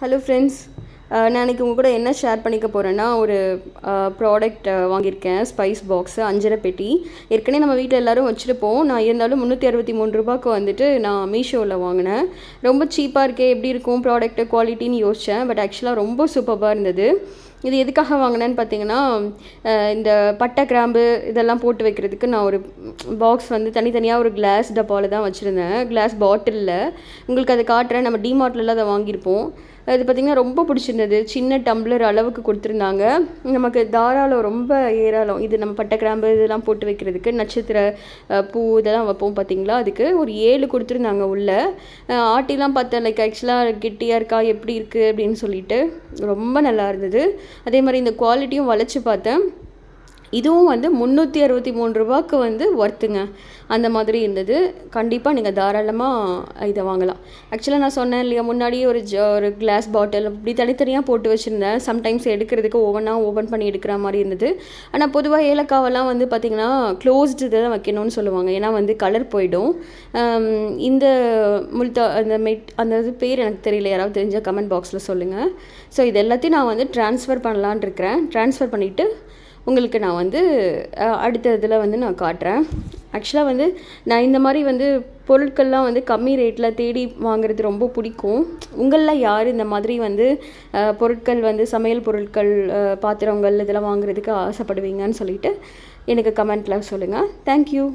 Hello friends, நான் இன்றைக்கி உங்கள் கூட என்ன ஷேர் பண்ணிக்க போகிறேன்னா, ஒரு ப்ராடக்ட் வாங்கியிருக்கேன். ஸ்பைஸ் பாக்ஸு, அஞ்சரை பெட்டி. ஏற்கனவே நம்ம வீட்டில் எல்லோரும் வச்சுருப்போம். நான் இருந்தாலும் 363 ரூபாய்க்கு வந்துட்டு நான் மீஷோவில் வாங்கினேன். ரொம்ப சீப்பாக இருக்கே, எப்படி இருக்கும் ப்ராடக்ட்டு குவாலிட்டின்னு யோசித்தேன். பட் ஆக்சுவலாக ரொம்ப சூப்பராக இருந்தது. இது எதுக்காக வாங்கினேன்னு பார்த்தீங்கன்னா, இந்த பட்டை கிராம்பு இதெல்லாம் போட்டு வைக்கிறதுக்கு நான் ஒரு பாக்ஸ் வந்து தனித்தனியாக ஒரு கிளாஸ் டப்பாவில் தான் வச்சுருந்தேன். கிளாஸ் பாட்டிலில் உங்களுக்கு அதை காட்டுறேன். நம்ம டிமார்ட்லலாம் அதை வாங்கியிருப்போம். அது பார்த்திங்கன்னா ரொம்ப பிடிச்சிருந்தது. சின்ன டம்ளர் அளவுக்கு கொடுத்துருந்தாங்க. நமக்கு தாராளம், ரொம்ப ஏராளம். இது நம்ம பட்டை கிராம்பு இதெல்லாம் போட்டு வைக்கிறதுக்கு, நட்சத்திர பூ இதெல்லாம் வைப்போம் பார்த்திங்களா, அதுக்கு ஒரு 7 கொடுத்துருந்தாங்க உள்ளே. ஆட்டிலாம் பார்த்தேன், லைக் ஆக்சுவலாக கெட்டியாக இருக்கா, எப்படி இருக்குது அப்படின்னு சொல்லிட்டு ரொம்ப நல்லா இருந்தது. அதே மாதிரி இந்த குவாலிட்டியும் வளைச்சி பார்த்தேன். இதுவும் வந்து 363 ரூபாய்க்கு வந்து ஒர்த்துங்க. அந்த மாதிரி இருந்தது. கண்டிப்பாக நீங்கள் தாராளமாக இதை வாங்கலாம். ஆக்சுவலாக நான் சொன்னேன் இல்லையா, முன்னாடியே ஒரு கிளாஸ் பாட்டில் இப்படி தனித்தனியாக போட்டு வச்சுருந்தேன். சம்டைம்ஸ் எடுக்கிறதுக்கு ஓப்பன் பண்ணி எடுக்கிற மாதிரி இருந்தது. ஆனால் பொதுவாக ஏலக்காவெல்லாம் வந்து பார்த்திங்கன்னா க்ளோஸ்டு இதை தான் வைக்கணும்னு சொல்லுவாங்க. ஏன்னா வந்து கலர் போயிடும். இந்த அந்த இது பேர் எனக்கு தெரியல, யாராவது தெரிஞ்சால் கமெண்ட் பாக்ஸில் சொல்லுங்கள். ஸோ இது எல்லாத்தையும் நான் வந்து ட்ரான்ஸ்ஃபர் பண்ணலான் இருக்கிறேன். ட்ரான்ஸ்ஃபர் பண்ணிவிட்டு உங்களுக்கு நான் வந்து அடுத்த இதில் வந்து நான் காட்டுறேன். ஆக்சுவலாக வந்து நான் இந்த மாதிரி வந்து பொருட்கள்லாம் வந்து கம்மி ரேட்டில் தேடி வாங்குறது ரொம்ப பிடிக்கும். உங்களில் யார் இந்த மாதிரி வந்து பொருட்கள் வந்து சமையல் பொருட்கள், பாத்திரங்கள் இதெல்லாம் வாங்குறதுக்கு ஆசைப்படுவீங்கன்னு சொல்லிட்டு எனக்கு கமெண்ட்டில் சொல்லுங்கள். தேங்க்யூ.